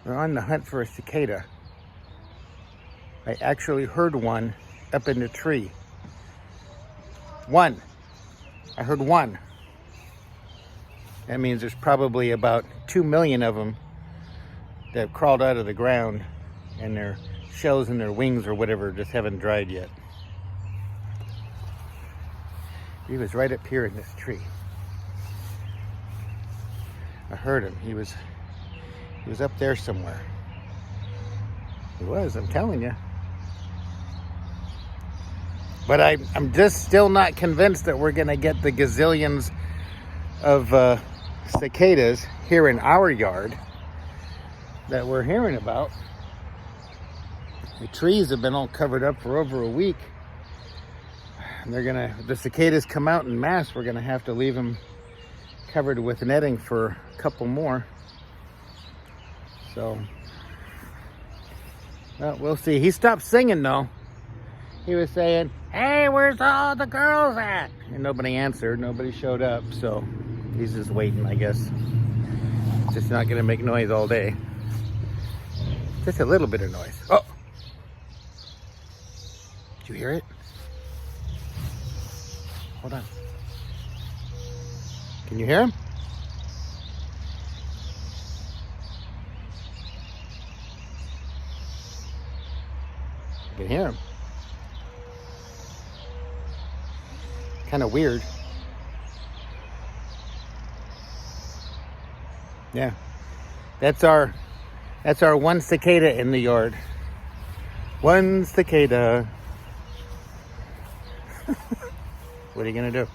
We're on the hunt for a cicada. I actually heard one up in the tree. One. I heard one. That means there's probably about 2 million of them that have crawled out of the ground, and their shells and their wings or whatever just haven't dried yet. He was right up here in this tree. I heard him. He was up there somewhere. He was, I'm telling you. But I'm just still not convinced that we're going to get the gazillions of cicadas here in our yard that we're hearing about. The trees have been all covered up for over a week. And the cicadas come out in mass. We're going to have to leave them covered with netting for a couple more. So, well, we'll see. He stopped singing though. He was saying, "Hey, where's all the girls at?" And nobody answered. Nobody showed up. So he's just waiting, I guess. Just not going to make noise all day. Just a little bit of noise. Oh! Did you hear it? Hold on. Can you hear him? I can hear him. Kind of weird. Yeah. That's our one cicada in the yard. One cicada. What are you gonna do?